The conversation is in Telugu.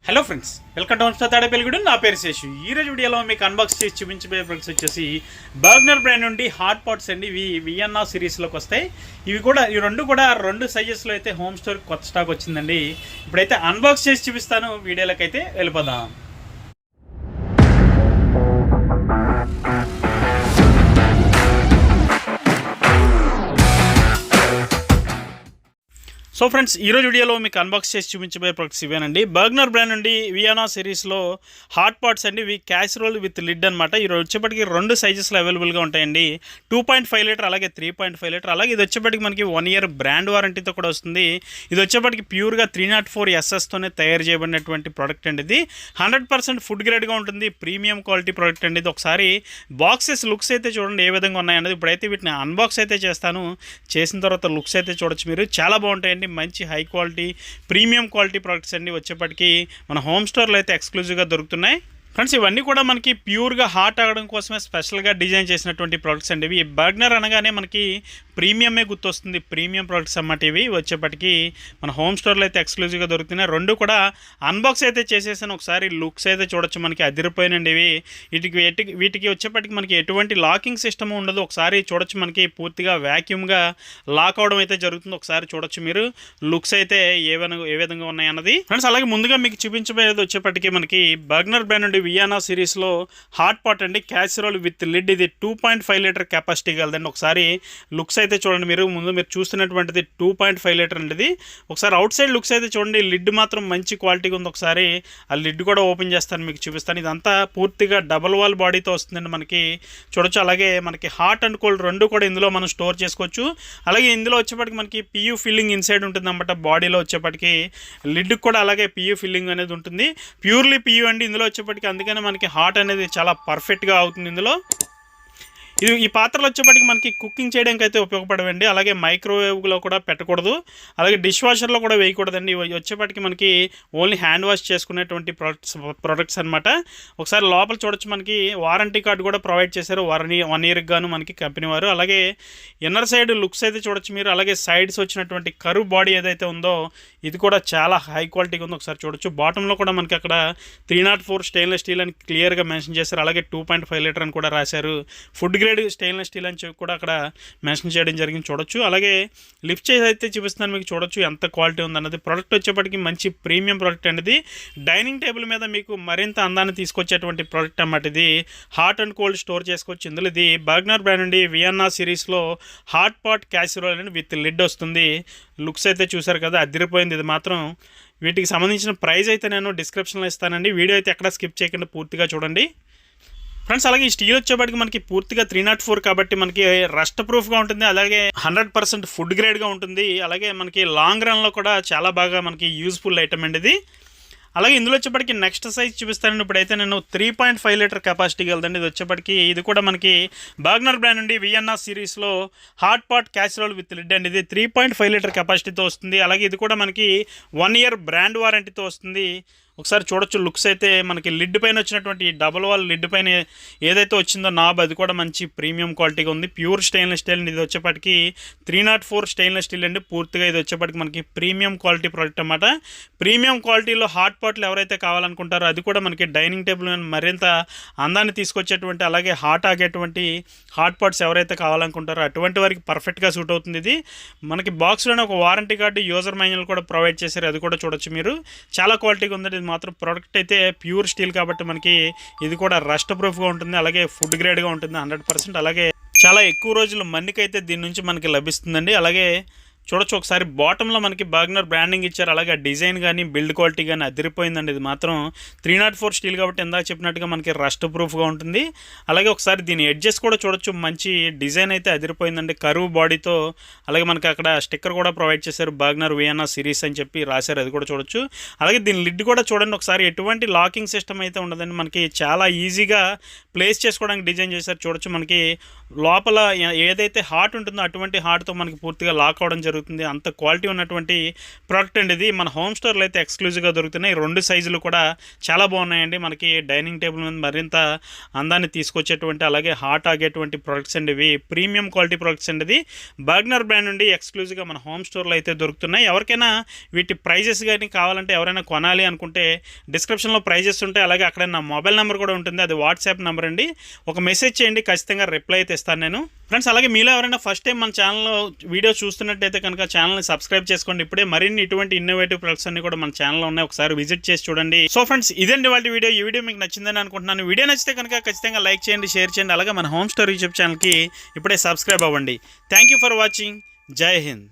Hello friends, welcome to Homestar Tadepalligudem. నా పేరు శేషు. ఈ రోజు వీడియోలో మీకు అన్బాక్స్ చేసి చూపించబోయే ప్రొడక్ట్స్ వచ్చేసి బర్గ్నర్ బ్రాండ్ నుండి హాట్ పాట్స్ అండి. ఇవి వియన్నా సిరీస్లోకి వస్తాయి. ఈ రెండు సైజెస్లో అయితే హోమ్ స్టోర్ కొత్త స్టాక్ వచ్చిందండి. ఇప్పుడైతే అన్బాక్స్ చేసి చూపిస్తాను. వీడియోలోకి అయితే వెళ్ళిపోదాం. సో ఫ్రెండ్స్, ఈరోజు వీడియోలో మీకు అన్బాక్స్ చేసి చూపించబోయే ప్రొడక్ట్స్ ఇవేనండి. బర్గ్నర్ బ్రాండ్ నుండి వియన్నా సిరీస్లో హాట్ పాట్స్ అండి. ఇవి క్యాసరోల్ విత్ లిడ్ అనమాట. ఈరోజు వచ్చేప్పటికి రెండు సైజెస్లో అవైలబుల్గా ఉంటాయండి. 2.5 లీటర్ అలాగే 3.5 లీటర్. అలాగే ఇది వచ్చేప్పటికి మనకి 1 ఇయర్ బ్రాండ్ వారంటీతో కూడా వస్తుంది. ఇది వచ్చేప్పటికి ప్యూర్గా 304 SSతోనే తయారు చేయబడినటువంటి ప్రోడక్ట్ అండి. ఇది 100% ఫుడ్ గ్రేడ్గా ఉంటుంది. ప్రీమియం క్వాలిటీ ప్రోడక్ట్ అండి. ఇది ఒకసారి బాక్సెస్ లుక్స్ అయితే చూడండి ఏ విధంగా ఉన్నాయన్నది. ఇప్పుడైతే వీటిని అన్బాక్స్ అయితే చేస్తాను. చేసిన తర్వాత లుక్స్ అయితే చూడొచ్చు మీరు. చాలా బాగుంటాయండి. మంచి high quality premium quality products అండి. వచ్చేప్పటికి మన హోమ్ స్టోర్లో అయితే ఎక్స్క్లూజివ్గా దొరుకుతున్నాయి. ఫ్రెండ్స్, ఇవన్నీ కూడా మనకి ప్యూర్గా హాట్ ఆగడం కోసమే స్పెషల్గా డిజైన్ చేసినటువంటి ప్రోడక్ట్స్ అండి. ఇవి బర్గ్నర్ అనగానే మనకి ప్రీమియమే గుర్తొస్తుంది. ప్రీమియం ప్రోడక్ట్స్ అన్నమాట. ఇవి వచ్చేప్పటికి మన హోమ్ స్టోర్లో అయితే ఎక్స్క్లూజివ్గా దొరుకుతున్నాయి. రెండు కూడా అన్బాక్స్ అయితే చేసేసాను. ఒకసారి లుక్స్ అయితే చూడొచ్చు. మనకి అదిరిపోయినండి ఇవి. వీటికి వచ్చేప్పటికి మనకి ఎటువంటి లాకింగ్ సిస్టమ్ ఉండదు. ఒకసారి చూడొచ్చు. మనకి పూర్తిగా వ్యాక్యూమ్గా లాక్ అవడం అయితే జరుగుతుంది. ఒకసారి చూడొచ్చు మీరు లుక్స్ అయితే ఏ విధంగా ఉన్నాయన్నది. ఫ్రెండ్స్, అలాగే ముందుగా మీకు చూపించబోయేది వచ్చేప్పటికి మనకి బర్గ్నర్ బ్రాండ్ నుండి వియన్నా సిరీస్లో హాట్ పాట్ అండి. Casserole with lid. ఇది 2.5 లీటర్ కెపాసిటీ కలదండి. ఒకసారి లుక్స్ అయితే చూడండి మీరు. మీరు చూస్తున్నటువంటిది 2.5 లీటర్ అండి. ఇది ఒకసారి అవుట్ సైడ్ లుక్స్ అయితే చూడండి. లిడ్ మాత్రం మంచి క్వాలిటీగా ఉంది. ఒకసారి ఆ లిడ్ కూడా ఓపెన్ చేస్తాను, మీకు చూపిస్తాను. ఇదంతా పూర్తిగా డబల్ వాల్ బాడీతో వస్తుందండి. మనకి చూడొచ్చు. అలాగే మనకి హాట్ అండ్ కోల్డ్ రెండు కూడా ఇందులో మనం స్టోర్ చేసుకోవచ్చు. అలాగే ఇందులో వచ్చేప్పటికి మనకి పియూ ఫిల్లింగ్ ఇన్సైడ్ ఉంటుంది అన్నమాట. బాడీలో వచ్చేప్పటికి లిడ్ కూడా అలాగే పియూ ఫిల్లింగ్ అనేది ఉంటుంది. ప్యూర్లీ పియూ అండి ఇందులో వచ్చేప్పటికి. అందుకని మనకి హాట్ అనేది చాలా పర్ఫెక్ట్గా అవుతుంది ఇందులో. ఈ పాత్రలు వచ్చేప్పటికి మనకి కుకింగ్ చేయడానికి అయితే ఉపయోగపడవండి. అలాగే మైక్రోవేవ్లో కూడా పెట్టకూడదు. అలాగే డిష్ వాషర్లో కూడా వేయకూడదండి. ఇవి వచ్చేప్పటికి మనకి ఓన్లీ హ్యాండ్ వాష్ చేసుకునేటువంటి ప్రొడక్ట్స్ అనమాట. ఒకసారి లోపల చూడొచ్చు. మనకి వారంటీ కార్డు కూడా ప్రొవైడ్ చేశారు. 1 ఇయర్కి గాను మనకి కంపెనీ వారు. అలాగే ఇన్నర్ సైడ్ లుక్స్ అయితే చూడొచ్చు మీరు. అలాగే సైడ్స్ వచ్చినటువంటి కర్వ్ బాడీ ఏదైతే ఉందో ఇది కూడా చాలా హై క్వాలిటీగా ఉంది. ఒకసారి చూడొచ్చు. బాటంలో కూడా మనకి అక్కడ 304 స్టెయిన్లెస్ స్టీల్ అని క్లియర్గా మెన్షన్ చేశారు. అలాగే 2.5 లీటర్ అని కూడా రాశారు. ఫుడ్ గ్రేడ్ స్టెయిన్లెస్ స్టీల్ అని చెప్పి కూడా అక్కడ మెన్షన్ చేయడం జరిగింది. చూడొచ్చు. అలాగే లిఫ్ట్ చేసి అయితే చూపిస్తున్నాను మీకు. చూడొచ్చు ఎంత క్వాలిటీ ఉందన్నది. ప్రోడక్ట్ వచ్చేప్పటికి మంచి ప్రీమియం ప్రోడక్ట్ అనేది. డైనింగ్ టేబుల్ మీద మీకు మరింత అందాన్ని తీసుకొచ్చేటువంటి ప్రోడక్ట్ అన్నమాట. ఇది హాట్ అండ్ కోల్డ్ స్టోర్ చేసుకోవచ్చు. ఇందులో ఇది బర్గ్నర్ బ్రాండ్ నుండి వియన్నా సిరీస్లో హాట్ పాట్ క్యాసరోల్ అని విత్ లిడ్ వస్తుంది. లుక్స్ అయితే చూసారు కదా, అదిరిపోయింది. ఇది మాత్రం వీటికి సంబంధించిన ప్రైస్ అయితే నేను డిస్క్రిప్షన్లో ఇస్తానండి. వీడియో అయితే ఎక్కడ స్కిప్ చేయకుండా పూర్తిగా చూడండి. ఫ్రెండ్స్, అలాగే ఈ స్టీల్ వచ్చేప్పటికి మనకి పూర్తిగా 304 కాబట్టి మనకి రస్ట్ ప్రూఫ్గా ఉంటుంది. అలాగే 100% ఫుడ్ గ్రేడ్గా ఉంటుంది. అలాగే మనకి లాంగ్ రన్లో కూడా చాలా బాగా మనకి యూజ్ఫుల్ ఐటమ్ అండి ఇది. అలాగే ఇందులో వచ్చేప్పటికి నెక్స్ట్ సైజ్ చూపిస్తానండి. ఇప్పుడైతే నేను 3.5 లీటర్ కెపాసిటీ కలదండి. ఇది వచ్చేప్పటికి ఇది కూడా మనకి బర్గ్నర్ బ్రాండ్ నుండి వియన్నా సిరీస్లో hot pot casserole with lid అండి. ఇది 3.5 లీటర్ కెపాసిటీతో వస్తుంది. అలాగే ఇది కూడా మనకి 1 ఇయర్ బ్రాండ్ వారంటీతో వస్తుంది. ఒకసారి చూడొచ్చు. లుక్స్ అయితే మనకి లిడ్ పైన వచ్చినటువంటి డబుల్ వాల్ లిడ్ పైన ఏదైతే వచ్చిందో నాబ్ అది కూడా మంచి ప్రీమియం క్వాలిటీగా ఉంది. ప్యూర్ స్టెయిన్లెస్ స్టీల్ అండి. ఇది వచ్చేప్పటికి 304 స్టెయిన్లెస్ స్టీల్ అండి. పూర్తిగా ఇది వచ్చేప్పటికి మనకి ప్రీమియం క్వాలిటీ ప్రోడక్ట్ అన్నమాట. ప్రీమియం క్వాలిటీలో హాట్ పాట్లు ఎవరైతే కావాలనుకుంటారో అది కూడా మనకి డైనింగ్ టేబుల్ మరింత అందాన్ని తీసుకొచ్చేటువంటి అలాగే హాట్ ఆగేటువంటి హాట్ పాట్స్ ఎవరైతే కావాలనుకుంటారో అటువంటి వారికి పర్ఫెక్ట్గా సూట్ అవుతుంది. ఇది మనకి బాక్స్లోనే ఒక వారంటీ కార్డు యూజర్ మాన్యువల్ కూడా ప్రొవైడ్ చేశారు. అది కూడా చూడొచ్చు మీరు. చాలా క్వాలిటీగా ఉందండి. మాత్రం ప్రోడక్ట్ అయితే ప్యూర్ స్టీల్ కాబట్టి మనకి ఇది కూడా రస్ట్ ప్రూఫ్గా ఉంటుంది. అలాగే ఫుడ్ గ్రేడ్గా ఉంటుంది 100%. అలాగే చాలా ఎక్కువ రోజులు మన్నికైతే దీని నుంచి మనకి లభిస్తుందండి. అలాగే చూడొచ్చు. ఒకసారి బాటంలో మనకి బర్గ్నర్ బ్రాండింగ్ ఇచ్చారు. అలాగే డిజైన్ కానీ బిల్డ్ క్వాలిటీ కానీ అదిరిపోయిందండి. ఇది మాత్రం 304 స్టీల్ కాబట్టి ఇందాక చెప్పినట్టుగా మనకి రస్ట్ ప్రూఫ్గా ఉంటుంది. అలాగే ఒకసారి దీని ఎడ్జెస్ కూడా చూడొచ్చు. మంచి డిజైన్ అయితే అదిరిపోయిందండి. కర్వ్ బాడీతో. అలాగే మనకి అక్కడ స్టిక్కర్ కూడా ప్రొవైడ్ చేశారు. బర్గ్నర్ వియన్నా సిరీస్ అని చెప్పి రాశారు. అది కూడా చూడొచ్చు. అలాగే దీని లిడ్ కూడా చూడండి ఒకసారి. ఎటువంటి లాకింగ్ సిస్టమ్ అయితే ఉండదండి. మనకి చాలా ఈజీగా ప్లేస్ చేసుకోవడానికి డిజైన్ చేశారు. చూడొచ్చు. మనకి లోపల ఏదైతే హార్ట్ ఉంటుందో అటువంటి హార్ట్తో మనకి పూర్తిగా లాక్ అవ్వడం జరుగుతుంది. అంత క్వాలిటీ ఉన్నటువంటి ప్రోడక్ట్ అండి ఇది. మన హోమ్ స్టోర్లో అయితే ఎక్స్క్లూజివ్గా దొరుకుతున్నాయి. 2 సైజులు కూడా చాలా బాగున్నాయండి. మనకి డైనింగ్ టేబుల్ మీద మరింత అందాన్ని తీసుకొచ్చేటువంటి అలాగే హార్ట్ ఆగేటువంటి ప్రోడక్ట్స్ అండి ఇవి. ప్రీమియం క్వాలిటీ ప్రోడక్ట్స్ అండి ఇది. బర్గ్నర్ బ్రాండ్ నుండి ఎక్స్క్లూజివ్గా మన హోమ్ స్టోర్లో అయితే దొరుకుతున్నాయి. ఎవరికైనా వీటి ప్రైజెస్ కానీ కావాలంటే ఎవరైనా కొనాలి అనుకుంటే డిస్క్రిప్షన్లో ప్రైజెస్ ఉంటాయి. అలాగే అక్కడ నా మొబైల్ నెంబర్ కూడా ఉంటుంది, అది వాట్సాప్ నెంబర్ అండి. ఒక మెసేజ్ చేయండి, ఖచ్చితంగా రిప్లై అయితే ఇస్తాను నేను. ఫ్రెండ్స్ అలాగే మీలో ఎవరైనా ఫస్ట్ టైం మన ఛానల్లో వీడియో చూస్తున్నట్టయితే కనుక ఛానల్ని సబ్స్క్రైబ్ చేసుకోండి. ఇప్పుడే మరిన్ని ఇటువంటి ఇన్నోవేటివ్ ప్రొడక్ట్స్ అన్ని కూడా మన ఛానల్లో ఉన్నాయి, ఒకసారి విజిట్ చేసి చూడండి. సో ఫ్రెండ్స్ ఇదండి వాళ్ళ వీడియో. ఈ వీడియో మీకు నచ్చిందని అనుకుంటున్నాను. వీడియో నచ్చితే కనుక ఖచ్చితంగా లైక్ చేయండి, షేర్ చేయండి. అలాగే మన హోమ్ స్టోర్ యూట్యూబ్ ఛానల్కి ఇప్పుడే సబ్స్క్రైబ్ అవ్వండి. Thank you for watching. జై హింద్.